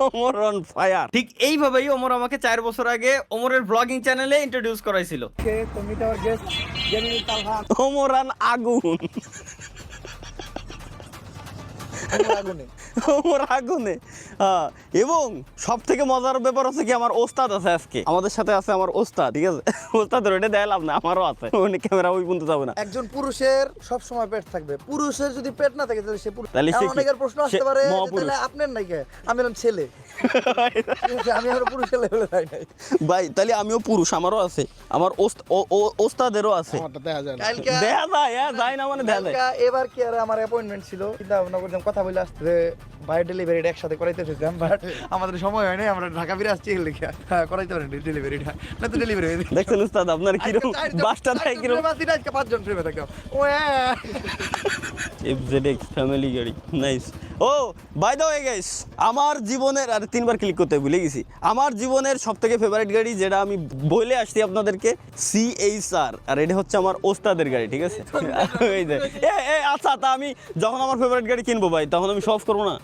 Omar on fire. ঠিক এইভাবেই ওমর আমাকে 4 বছর আগে ওমরের ব্লগিং চ্যানেলে ইন্ট্রোডিউস করাইছিল। ওমর অন আগুন, ওমর আগুনে। হ্যাঁ, এবং সব থেকে মজার ব্যাপার হচ্ছে কি, আমার ওস্তাদ আছে আজকে আমাদের সাথে, আছে আমার ওস্তাদ, ঠিক আছে? ওস্তাদের ওইটা দেখালাম না, আমারও আছে, উনি ক্যামেরা ওই পর্যন্ত যাবে না। একজন পুরুষের সব সময় পেট থাকবে, পুরুষের যদি পেট না থাকে তাহলে সে পুরুষ। তাহলে সে কি? অনেকের প্রশ্ন আসতে সে পারে যে মহাপুরুষ। তাহলে আপনার নাই কে? আমি হলাম ছেলে, ঠিক আছে? আমি এখনো পুরুষের লেভেলে যাই নাই। ভাই তাহলে আমিও পুরুষ, আমারও আছে, আমার ওস্তাদেরও আছে। কালকে দেখা যায়, হ্যাঁ, যায় না মানে দেখা যায়। কালকে এবার কি আর আমার অ্যাপয়েন্টমেন্ট ছিল, চিন্তা ভাবনা করছিলাম কথা বলে আসতে বাই ডেলিভারিটা একসাথে করাইতে চেয়েছিলাম, বাট আমাদের সময় হয় নাই, আমরা ঢাকা ফিরে আসছি লিখে করাইতে পারেন ডেলিভারিটা, না তো ডেলিভারি হয়ে দেখছেন উস্তাদ আপনার কিরকম বাসটা থাকে, কিরকম আজকে 5 জন ট্রেনে থাকতাম। ও FZX ফ্যামিলি গাড়ি, নাইস। ও বাই দ্য ওয়ে গাইস, আমার জীবনের, আর 3বার ক্লিক করতে ভুলে গেছি, আমার জীবনের সবথেকে ফেভারিট গাড়ি যেটা আমি বলে আসছি আপনাদেরকে, CHR, আর এটা হচ্ছে আমার ওস্তাদের গাড়ি, ঠিক আছে? এই যে আচ্ছা, তা আমি যখন আমার ফেভারিট গাড়ি কিনবো ভাই, তখন আমি শখ করবো না?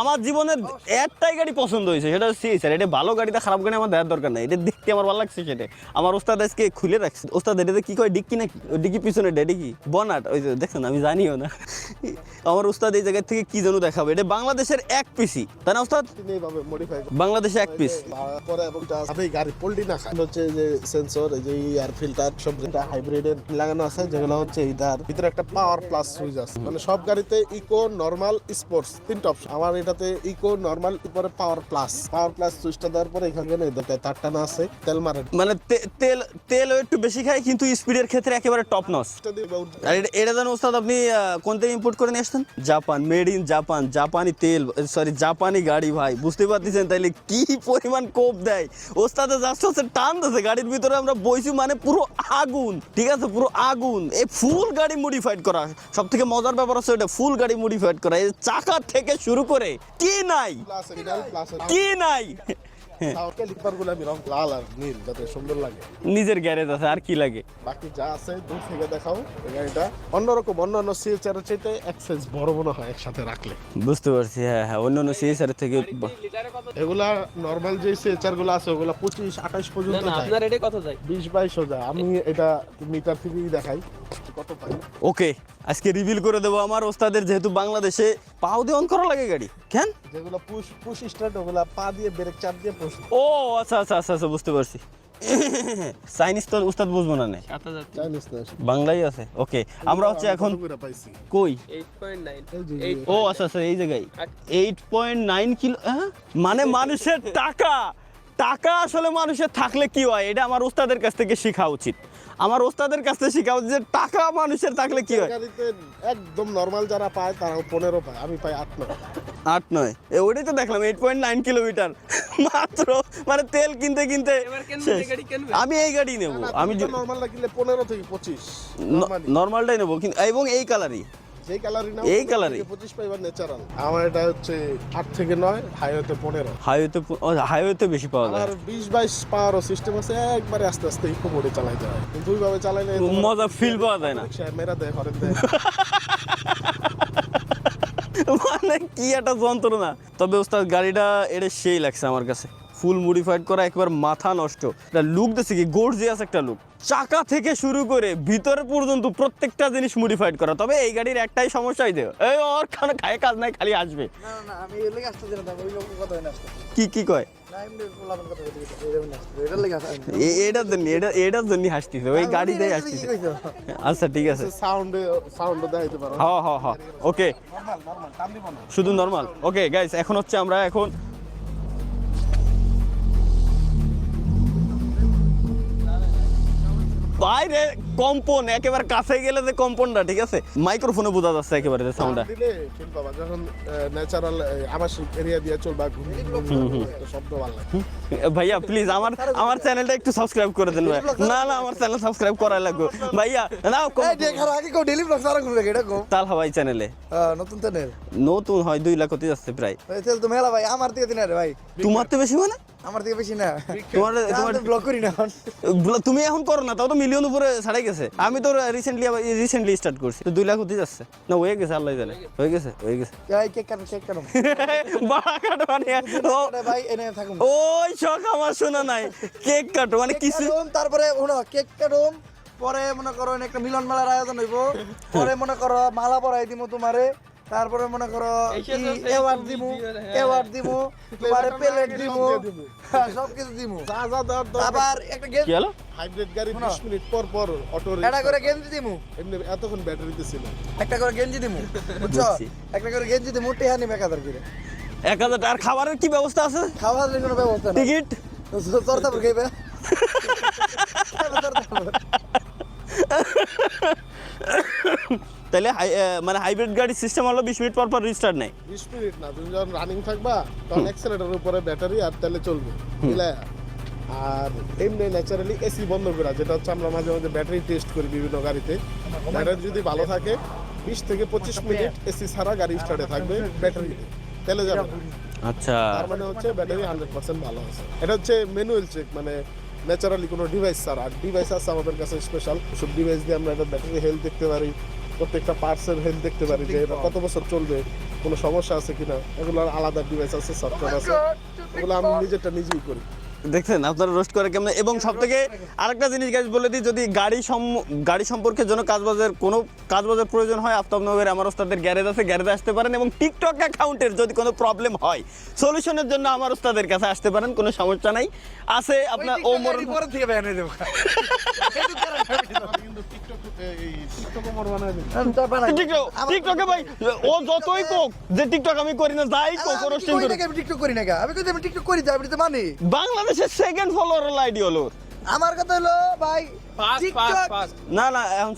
আমার জীবনের একটাই গাড়ি পছন্দ হয়েছে, সেটা হচ্ছে CHR। এটা ভালো গাড়িটা, খারাপ গাড়ি আমার দেওয়ার দরকার নাই, এটা দেখতে আমার ভালো লাগছে, সেটা আমার ওস্তাদ আজকে খুলে রাখছে। ওস্তাদ এটাতে কি কয়, ডিক্কি নাকি? ডিক্কি পিছনে ডিক্কি বনাট, ওই যে দেখছেন, আমি জানিও না। আমার ওস্তাদ এই জায়গা থেকে কি যেন দেখাবে। এটা বাংলাদেশের এক পিসি, তাই না ওস্তাদ? বাংলাদেশে এক পিস করে এবং আমি গাড়ি পোল্ট্রি না খাই হচ্ছে যে সেন্সর, এই যে এয়ার ফিল্টার সব যেটা হাইব্রিডের লাগানো আছে, যেগুলো হচ্ছে এটার ভিতরে একটা পাওয়ার প্লাস সুইচ আছে। মানে সব গাড়িতে ইকো, নরমাল, স্পোর্টস 3টা অপশন। আমার এটাতে ইকো, নরমাল, পরে পাওয়ার প্লাস সুইচটা দেওয়ার পরে এখানে তার টানা আছে, তেল মারে, মানে তেল একটু বেশি খায়, কিন্তু স্পিডের ক্ষেত্রে একেবারে টপ নচ। আর এটা জানো ওস্তাদ, আপনি কোন থেকে ইম্পোর্ট করে নিয়ে আসছেন? জাপান, মেড ইন জাপান, জাপানি তেল, সরি জাপানি গাড়ি। ভাই বুঝতে পারতেছেন তাইলে কি পরিমাণ কোপ দেয় ওস্তাদে, জাস্ট হচ্ছে টান দিচ্ছে গাড়ির ভিতরে, আমরা বইছি মানে পুরো আগুন, ঠিক আছে? পুরো আগুন। এই ফুল গাড়ি মডিফাইড করা, সব থেকে মজার ব্যাপার হচ্ছে এটা, ফুল গাড়ি মডিফাইড করা, এই চাকা থেকে শুরু করে কি নাই, কি নাই। ক্যালিপারগুলো আমি রং লাল আর নীল, যাতে সুন্দর লাগে। নিজের গ্যারেজ আছে, আর কি লাগে? বাকি যা আছে দূর থেকে দেখাও। এই গাড়িটা অন্যরকম, অন্যান্য CHR এর চাইতে এক সাইজ বড় মনে হয় একসাথে রাখলে। বুঝতে পারছি, হ্যাঁ হ্যাঁ, অন্য অন্য CHR থেকে। এগুলা নরমাল যে CHR গুলো আছে ওগুলা 25-28 পর্যন্ত যায়। আপনার এটা কত যায়? 20-22 যায়। আমি এটা মিটার থেকেই দেখাই কত পাই। ওকে, আজকে রিভিল করে দেবো আমার ওস্তাদের, যেহেতু বাংলাদেশে পাও দিয়ে অন করা লাগে গাড়ি। কেন? যেগুলো পুশ স্টার্ট, ওগুলা পা দিয়ে ব্রেক চাপ দিয়ে পুশ। ও আচ্ছা আচ্ছা আচ্ছা আচ্ছা, বুঝতে পারছি। চাইনিজ তো উস্তাদ বুঝবো না, নে জানিস না বাংলাই আছে। ওকে, আমরা হচ্ছে এখন পাইছি কই? 8.9 ও আচ্ছা আচ্ছা, এই জায়গায় 8.9 কিলো। হ্যাঁ, মানে মানুষের টাকা, টাকা আসলে মানুষের থাকলে কি হয়, এটা আমার ওস্তাদের কাছ থেকে শেখা উচিত। আমার ওস্তাদের কাছ থেকে শেখা উচিত যে টাকা মানুষের থাকলে কি হয়। গাড়িতে একদম নরমাল যারা পায় তারাও 15 পায়, আমি পাই 8-9। 8-9, ওইটাই তো দেখলাম, 8.9 কিলোমিটার মাত্র। মানে তেল কিনতে কিনতে শেষ। আমি এই গাড়ি নেবো, আমি নরমাল লাগলে 15 থেকে 25 নর্মালটাই নেবো, কিন্তু এবং এই কালারই, যেই কালারই না, এই কালারই 25 পাইবার ন্যাচারাল। আমার এটা হচ্ছে 8 থেকে 9, হাইওয়েতে 15। হাইওয়েতে বেশি পাওয়া যায়। আর 20-22 পাওয়ারও সিস্টেম আছে, একবারে আস্তে আস্তে ইকো মোডে চালাইতে হয়। কিন্তু ওইভাবে চালাইলে মজা ফিল পাওয়া যায় না। মেরা দেয়, হরেন দেয়। মানে কি একটা যন্ত্রণা। তবে ওস্তাদ গাড়িটা এটা সেই লাগছে আমার কাছে, ফুল মডিফাইড করা, একবার মাথা নষ্ট। এটা লুক দেখছে কি গর্জিয়াস একটা লুক, চাকা থেকে শুরু করে ভিতরে পর্যন্ত প্রত্যেকটা জিনিস মডিফাইড করা। তবে এই গাড়ির একটাই সমস্যাই দেয়, এই ওর খানে খায় কাজ নাই, খালি আসবে। না না, আমি এর লাগি আসতে দিলাম না, ওই লোক কথা হয় না আসতে। কি কয়? না এমনি বললাম কথা বলতে এরকম না, এটার লাগি আসতে। এটার জন্য হাসতেছে, ওই গাড়িতেই হাসতেছে। আচ্ছা ঠিক আছে, সাউন্ড দেখাইতে পারো। হ্যাঁ হ্যাঁ হ্যাঁ, ওকে, নরমাল টান দিব না। শুধু নর্মাল। ওকে গাইস, এখন হচ্ছে আমরা এখন বাইরে কম্পন, একেবারে কাছে গেলে যে কম্পনটা, ঠিক আছে, মাইক্রোফোনে বোঝা যাচ্ছে একেবারে যে সাউন্ডটা। দিলে ফিল পাবা, যখন ন্যাচারাল আবাসিক এরিয়া দিয়ে চলবা, শব্দ ভালো লাগে। ভাইয়া প্লিজ আমার চ্যানেলটা একটু সাবস্ক্রাইব করে দেন ভাই। না না, আমার চ্যানেল সাবস্ক্রাইব করাই লাগবে ভাইয়া। নাও এই দেখার আগে কো ডেলি ব্লগ সারা করে এটা কো তালহা ভাই চ্যানেলে নতুন চ্যানেল নতুন হয় 2 লাখ হতে যাচ্ছে প্রায়। এই তেল তো মেলা ভাই, আমার থেকে দিন রে ভাই। তোমার তো বেশি মানে আমার থেকে বেশি না তোমার ব্লক করি না এখন তুমি এখন করো না, তাও তো মিলিয়ন উপরে ছাড়াই গেছে। আমি তো রিসেন্টলি স্টার্ট করছি, তো 2 লাখ হতে যাচ্ছে না, হয়ে গেছে, আল্লাহ জানে, হয়ে গেছে। এই কেক কাটো বাড়া কাটো মানে ভাই এনে থাকুন ওই শখ আমার শোনা নাই, কেক কাটো মানে কিছু। তারপরে শোনো কেক কাটুম, পরে মনে করো একটা মিলন মেলার আয়োজন হইব, পরে মনে করো মালা পরাই দিমু তোমারে, তারপরে মনে করো অ্যাওয়ার্ড দিমু তোমারে প্লেট দিমু, সবকিছু দিমু। যা যা দেওয়ার দরকার। আবার একটা কি হলো? হাইব্রিড গাড়ি 20 মিনিট পর পর অটো একটা করে গেঞ্জি দিমু, এমনি এতক্ষণ ব্যাটারিতে ছিল। একটা করে গেঞ্জি দিমু, বুঝছো? বুঝছি। একটা করে গেঞ্জি দিমু, টেহা নিবে 1000 করে। 1000। আর খাবারের কি ব্যবস্থা আছে? খাওয়ার কোনো ব্যবস্থা না, টিকিট চর্চাপুর খাইবে। তাহলে মানে হাইব্রিড গাড়ির সিস্টেম হলো 20 মিনিট পর পর রিস্টার্ট নেয়। 20 মিনিট না, তুমি যখন রানিং থাকবা তখন অ্যাক্সেলেটরের উপরে ব্যাটারি আর তেলে চলবে মিলায়া। আর এমনি ন্যাচারালি এসি বন্ধ করা, যেটা হচ্ছে আমরা মাঝে মাঝে ব্যাটারি টেস্ট করি বিভিন্ন গাড়িতে। ব্যাটারি যদি ভালো থাকে 20 থেকে 25 মিনিট এসি ছাড়া গাড়ি স্টার্টে থাকবে, ব্যাটারিতে তেলে যাবে না। আচ্ছা, তার মানে হচ্ছে ব্যাটারি 100% ভালো আছে। এটা হচ্ছে ম্যানুয়াল চেক, মানে ন্যাচারালি কোনো ডিভাইস ছাড়া। আর ডিভাইস আছে আমাদের কাছে স্পেশাল, সব ডিভাইস দিয়ে আমরা এটা ব্যাটারি হেলথ দেখতে পারি, প্রত্যেকটা পার্টসের হেলথ দেখতে পারি, যে এটা কত বছর চলবে, কোনো সমস্যা আছে কিনা। এগুলোর আলাদা ডিভাইস আছে, সফটওয়্যার আছে, এগুলো আমি নিজেরটা নিজেই করি। দেখছেন আপনারা রোস্ট করে কেমন। এবং সব থেকে আরেকটা জিনিস গাইজ বলে দিই, যদি গাড়ি সম্পর্কে যেন কোনো কাজবাজের প্রয়োজন হয়, আফতাবনগরে আমার ওস্তাদের গ্যারেজ আছে, গ্যারেজে আসতে পারেন। এবং টিকটক অ্যাকাউন্টের যদি কোনো প্রবলেম হয়, সলিউশনের জন্য আমার ওস্তাদের কাছে আসতে পারেন, কোনো সমস্যা নাই। আছে আপনার পরে থেকে বেয়ানে দেব। কিন্তু টিকটকে মোর বানায় দিই। টিকটকে ভাই ও যতই কোক যে টিকটক আমি করি না, যাই কোক রোস্টিং করি। আমি টিকটক করি না, আমি কই আমি টিকটক করি, আমি তো মানি। বাংলাদেশের সেকেন্ড ফলোয়ার আইডি হলো। আমার কথা হলো ভাই টিকটক না না এখন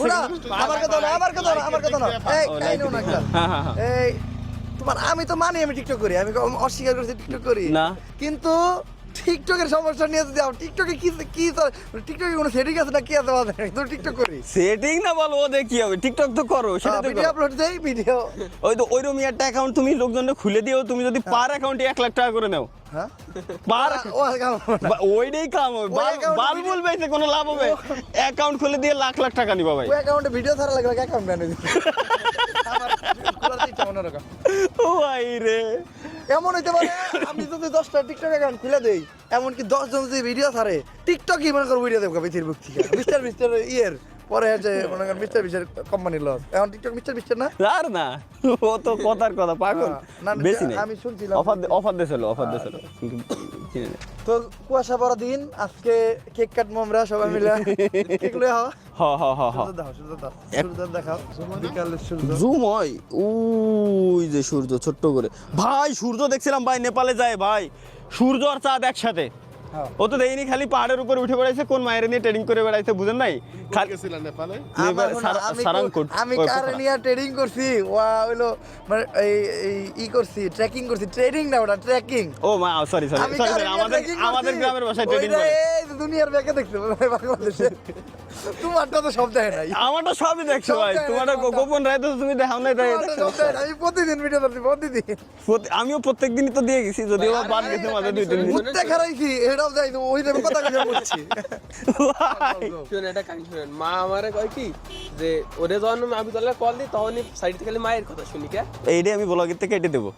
আমার কথা না এই নো না একটা এই তোমার আমি তো মানি আমি টিকটক করি, আমি অস্বীকার করছি টিকটক করি না, কিন্তু টিকটকের সমস্যা নিয়ে যদি টিকটকে কি টিকটকে কোনো সেটিং আছে না কি আছে বল, তো টিকটক করি সেটিং না বল, ও দেখি হবে টিকটক তো করো, সেটা তো ভিডিও আপলোড দেই ভিডিও। ওই তো ওইরকম একটা অ্যাকাউন্ট তুমি লোকজনকে খুলে দিও, তুমি যদি পার অ্যাকাউন্টে 1 লাখ টাকা করে নাও, হ্যাঁ পার ও ওইটাই কাম হবে। বাল বলবে কোনো লাভ হবে? অ্যাকাউন্ট খুলে দিয়ে লাখ লাখ টাকা নিবা ভাই। ওই অ্যাকাউন্টে ভিডিও ছাড়া লাগবে অ্যাকাউন্ট বানিয়ে দিই আমার খোলার ইচ্ছা অন্যরকম। ও ভাই রে, এমন হইতে পারে আমি যদি 10টা টিকটক অ্যাকাউন্ট খুলে দেই, এমনকি 10 জন যদি ভিডিও ছাড়ে, টিকটকই মনে করো ভিডিও দেবো পৃথিবীর বুক থেকে মিস্টার ইয়ের পরে যে মনে করেন মিস্টার বিস্টার কোম্পানির লস। এখন টিকটক মিস্টার বিস্টার না আর না, ও তো কথার কথা পাগল, না, বেশি নেই। আমি শুনছিলাম অফার দিয়েছিল কিন্তু কিনে নে। তো কুয়াশা পড়া দিন, আজকে কেক কাটবো আমরা সবাই মিলে। কেক লয়ে হও সূর্য দেখাও, বিকালের সূর্য জুম হয় ওই যে সূর্য ছোট্ট করে। ভাই সূর্য দেখছিলাম ভাই, নেপালে যায় ভাই, সূর্য আর চাঁদ একসাথে। হ্যাঁ। ও তো দেখিনি, খালি পাহাড়ের উপরে উঠে বেড়াইছে, কোন মায়ের নিয়ে ট্রেডিং করে বেড়াইছে বুঝেন নাই। খালি গেছিলাম নেপালে। আমি কারে নিয়ে ট্রেডিং করছি, ওয়া হইলো মানে ই করছি, ট্রেকিং করছি, ট্রেডিং না ওটা ট্রেকিং। ও মা সরি আমাদের গ্রামের ভাষায় ট্রেডিং করে। এই দুনিয়ার ব্যাকে দেখছো বাংলাদেশে, তোমারটা তো সব দেখে নাই। আমারটা সবই দেখছো ভাই, তোমারটা গোপন রায় তো তুমি দেখাও নাই তাই। আমি প্রতিদিন ভিডিও করছি, প্রতিদিন। আমিও প্রত্যেক দিনই তো দিয়ে গেছি, যদিও বাদ গেছে মাঝে 2-3 দিন। ঘুরতে খারাইছি, এটাও যাই তো ওই দেবে কথা কথা বলছি। শুনেন এটা কাহিনী শুনেন। মা আমারে কয় কি যে ওরে যখন আমি তাহলে কল দিই, তখনই সাইড থেকে খালি মায়ের কথা শুনি। কে এইটাই আমি ব্লগের থেকে কেটে দেবো।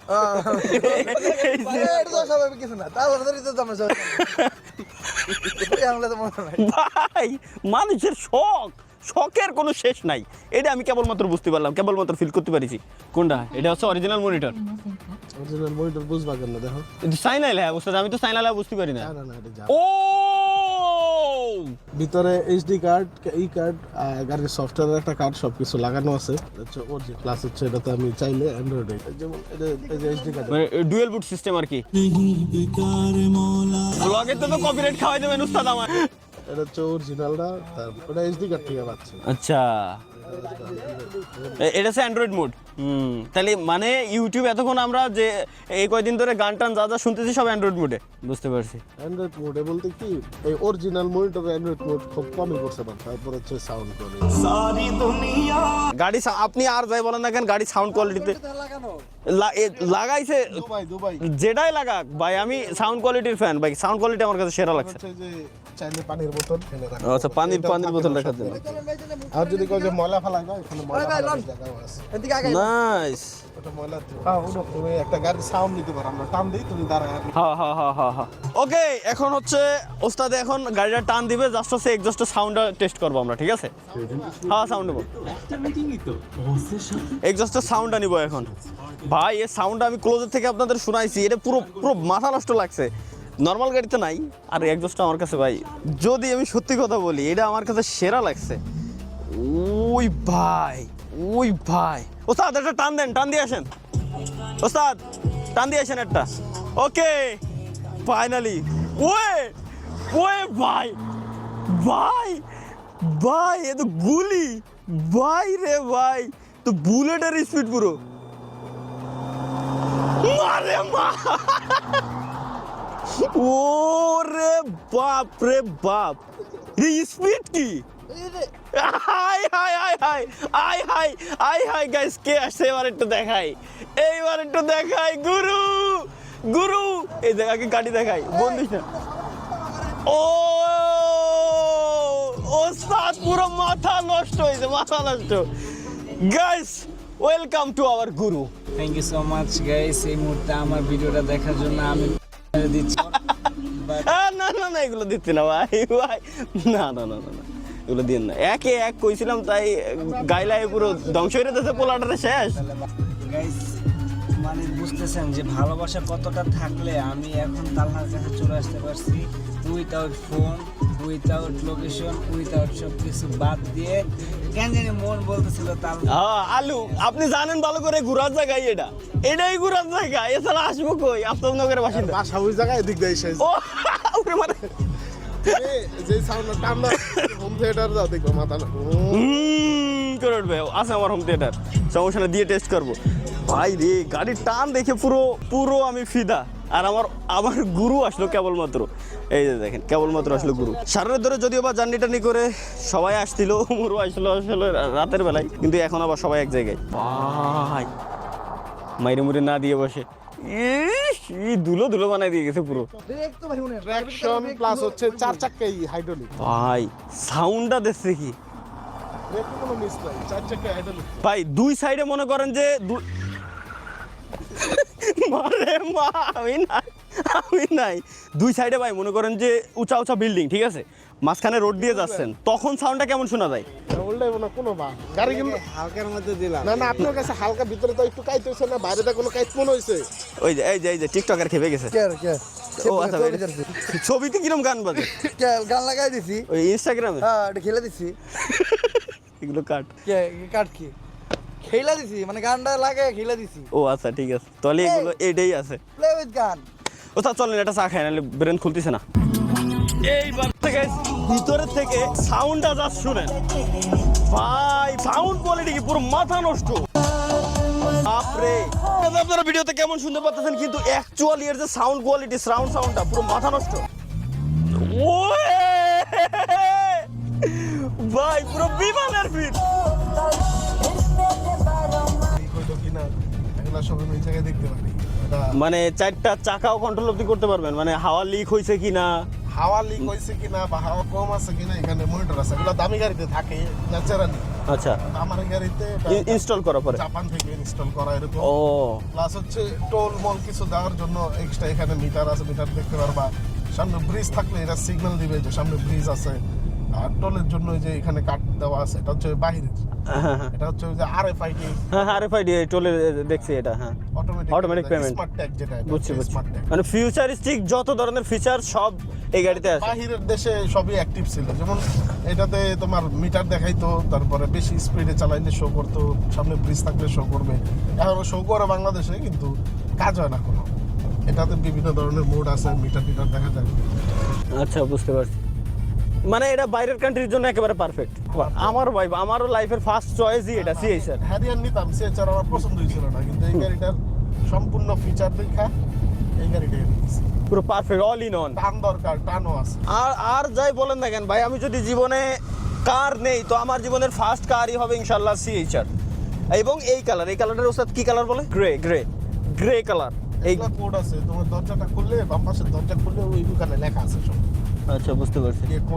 এটা তো স্বাভাবিক কিছু না, তাহলে তো আমরা সবাই তো মনে নাই। ভাই মানুষের শখের কোনো শেষ নাই, এটা আমি কেবলমাত্র বুঝতে পারলাম, কেবলমাত্র ফিল করতে পারিছি। কোনটা এটা হচ্ছে অরিজিনাল মনিটর? অরিজিনাল মনিটর বুঝবা কেন দেখো, সাইনাল হ্যাঁ বুঝতে, আমি তো সাইনাল বুঝতে পারি না। না এটা যা ও ভিতরে এইচডি কার্ড, ই কার্ড, গাড়ির সফটওয়্যারের একটা কার্ড, সবকিছু লাগানো আছে। হচ্ছে অরিজিনাল প্লাস হচ্ছে এটাতে আমি চাইলে অ্যান্ড্রয়েড যেমন এই যে এইচডি কার্ড, মানে ডুয়েল বুট সিস্টেম আর কি। ব্লগে তো কপিরাইট খাওয়াই দেবেন উস্তাদ আমার। এটা হচ্ছে অরিজিনালটা, ওটা এইচডি কার্ড থেকে পাচ্ছি। আচ্ছা এটা হচ্ছে অ্যান্ড্রয়েড মোড। তাহলে মানে ইউটিউব এতক্ষণ আমরা যে এই কয়দিন ধরে গান টান যা যা শুনতেছি সব অ্যান্ড্রয়েড মোডে, বুঝতে পারছি। অ্যান্ড্রয়েড মোডে বলতে কি, এই অরিজিনাল মনিটর অ্যান্ড্রয়েড মোড খুব কমই করছে, তারপর হচ্ছে সাউন্ড কোয়ালিটি। গাড়ি আপনি আর যাই বলেন না কেন, গাড়ি সাউন্ড কোয়ালিটিতে লাগানো লাগাইছে দুবাই যেটাই লাগাক ভাই, আমি সাউন্ড কোয়ালিটির ফ্যান ভাই, সাউন্ড কোয়ালিটি আমার কাছে সেরা লাগছে। হচ্ছে যে চাইলে পানির বোতল ফেলে রাখা। আচ্ছা, পানির বোতল রাখার জন্য। আর যদি কেউ যে ময়লা ফেলা যায় এখানে ময়লা ফেলার জায়গাও আছে। এদিকে আগে নাইস। ওটা ময়লা উঠো, তুমি একটা গাড়ি সাউন্ড দিতে পারো, আমরা টান দিই তুমি দাঁড়ায়। হ্যাঁ। ওকে, এখন হচ্ছে ওস্তাদ এখন গাড়িটা টান দিবে, জাস্ট হচ্ছে এক্সস্ট সাউন্ডটা টেস্ট করবো আমরা, ঠিক আছে? হ্যাঁ, সাউন্ড নেবো, এক্সস্টের সাউন্ডটা নিবো এখন। ভাই এই সাউন্ডটা আমি ক্লোজের থেকে আপনাদের শোনাইছি, এটা পুরো মাথা নষ্ট লাগছে। নর্মাল গাড়িতে নাই, আর এক্সস্টটা আমার কাছে ভাই, যদি আমি সত্যি কথা বলি, এটা আমার কাছে সেরা লাগছে। ওই ভাই ওস্তাদ একটা টান দেন, টান দিয়ে আসেন ওস্তাদ, টান দিয়ে আসেন একটা। ওকে, ফাইনালি। ওয়ে ভাই এ তো গুলি ভাই রে ভাই, তো বুলেটের স্পিড পুরো মারে মা। ওরে বাপ রে বাপ, এই স্পিড কি! হাই গাইস, কে আসছে এবার একটু দেখাই, গুরু এই জায়গাকে গাড়ি দেখাই, বন্দিস না। ওস্তাদ পুরো মাথা নষ্ট হয়েছে, guys welcome to our guru. Thank you so much guys, এই মুহূর্তে আমার ভিডিওটা দেখার জন্য আমি দিচ্ছি। না এগুলো দিচ্ছি না ভাই, না এগুলো দিন না, একে এক কইছিলাম তাই গাইলাই পুরো ধ্বংস হয়ে যেতেছে, পোলাটারে শেষ। গাইস মানে বুঝতেছেন যে ভালোবাসা কতটা থাকলে আমি এখন তালহার কাছে চলে আসতে পারছি, without phone, without location, without সব কিছু বাদ দিয়ে। কেন জানি মন বলতেছিল আলু, আপনি জানেন ভালো করে ঘুরার জায়গায় এটাই ঘুরার জায়গা, এছাড়া আসবো কই? আপনার নগরের বাসিন্দা, বাসা ওই জায়গায় এদিক দিয়ে এসে ও মানে যে সাউন্ডটা টান না, হোম থিয়েটার যাও দেখো মাথা করে উঠবে। আছে আমার হোম থিয়েটার, সমস্যা না, দিয়ে টেস্ট করবো। ভাই রে, গাড়ির টান দেখে পুরো আমি ফিদা। আর আমার গুরু আসলো কেবলমাত্র, এই যে দেখেন কেবলমাত্র আসলো গুরু। সারের ধরে যদিও বা জার্নি টার্নি করে সবাই আসছিল, মুরু আসলো রাতের বেলায়, কিন্তু এখন আবার সবাই এক জায়গায়। ভাই মাইরে মুড়ে না দিয়ে বসে ধুলো বানাই দিয়ে গেছে পুরো। দেখতো ভাই উনি ট্র্যাকশন প্লাস হচ্ছে 4 চাকাই হাইড্রোলিক। ভাই সাউন্ডটা দেখছে কি ব্রেকে কোনো মিস নাই, 4 চাকাই হাইড্রোলিক। ভাই দুই সাইডে মনে করেন যে মারে মা, আমি নাই দুই সাইডে ভাই মনে করেন যে উঁচা বিল্ডিং, ঠিক আছে, মাঝখানে রোড দিয়ে যাচ্ছেন, তখন সাউন্ডটা কেমন শোনা যায়? উল্টাইবো না কোনো বা গাড়ি কিন্তু হালকার মধ্যে দিলাম। না আপনার কাছে হালকা, ভিতরে তো একটু কাইতে হইছে না, বাইরেটা কোনো কাইত মনে হইছে? এই যে টিকটকার খেপে গেছে। কে ও আচ্ছা, ছবিতে কিরম গান বাজে? গান লাগাই দিছি, ওই ইনস্টাগ্রামে হ্যাঁ এটা খেলে দিছি। এগুলো কাট। কাট কি খেলা দিছি, মানে গানটা লাগে খেলা দিছি। ও আচ্ছা ঠিক আছে, তাহলে এগুলো এটাই আছে। প্লে উইথ গান। ও তা চলেন এটা চা খাই, নাহলে ব্রেন খুলতেছে না। এইবার থেকে ভিতরের থেকে সাউন্ডটা জাস্ট শুনেন ভাই, সাউন্ড কোয়ালিটি কি পুরো মাথা নষ্ট। বাপরে, আপনারা ভিডিওতে কেমন শুনতে পাচ্ছেন, কিন্তু অ্যাকচুয়ালি এর যে সাউন্ড কোয়ালিটি, সাউন্ডটা পুরো মাথা নষ্ট। ওয়ে ভাই পুরো বিমানের ফিট। হয়তো কিনা এগুলা সব আমি এই জায়গায় দেখতে পারি। মানে 4টা চাকাও কন্ট্রোল অবধি করতে পারবেন, মানে হাওয়া লিক হয়েছে কিনা, হাওয়া লিক হয়েছে কিনা বা হাওয়া কম আছে কিনা, এখানে মনিটর আছে। এগুলো দামি গাড়িতে থাকে ন্যাচারালি। আচ্ছা, আমার গাড়িতে ইনস্টল করার পরে জাপান থেকে ইনস্টল করা এরকম। ও প্লাস হচ্ছে টোল মল কিছু দেওয়ার জন্য এক্সট্রা এখানে মিটার আছে, মিটার দেখতে পারবা। সামনে ব্রিজ থাকলে এটা সিগন্যাল দিবে যে সামনে ব্রিজ আছে। আর টোলের জন্য যে এখানে কাট দেওয়া আছে, এটা হচ্ছে বাহিরের, এটা হচ্ছে যে RFID। হ্যাঁ RFID টোলে দেখছি এটা। হ্যাঁ, অটোমেটিক পেমেন্ট, স্মার্ট ট্যাগ যেটা, বুঝছি। স্মার্ট ট্যাগ মানে ফিউচারিস্টিক যত ধরনের ফিচার সব এই গাড়িতে আছে। বাহিরের দেশে সবই অ্যাক্টিভ ছিল, যেমন এটাতে তোমার মিটার দেখাইতো, তারপরে বেশি স্পিডে চালাইলে শো করতো, সামনে ব্রিজ থাকলে শো করবে। এখনো শো করে বাংলাদেশে, কিন্তু কাজ হয় না কোনো। এটাতে বিভিন্ন ধরনের মোড আছে, মিটার দেখা যায়। আচ্ছা, বুঝতে পারছি। মানে এটা বাইরের কান্ট্রির জন্য একেবারে পারফেক্ট। আমারও লাইফের ফার্স্ট চয়েসই এটা, সিএইচআর। হ্যারিয়ান নিতাম, সিএইচআর আমার পছন্দ হয়েছিল না, কিন্তু এই গাড়িটার সম্পূর্ণ ফিচার দেখা এই গাড়িটাই নিয়েছি। পুরো পারফেক্ট, অল ইন অন। টান দরকার, টানও আছে। আর যাই বলেন না কেন ভাই, আমি যদি জীবনে কার নেই তো আমার জীবনের ফার্স্ট কারই হবে ইনশাল্লাহ সিএইচআর। এবং এই কালারের ওস্তাদ কি কালার বলে? Grey colour. এই এগুলা কোড আছে, তোমার দরজাটা খুললে বাম পাশের দরজা খুললে ওই দোকানে লেখা আছে সব। আচ্ছা, বুঝতে পারছি।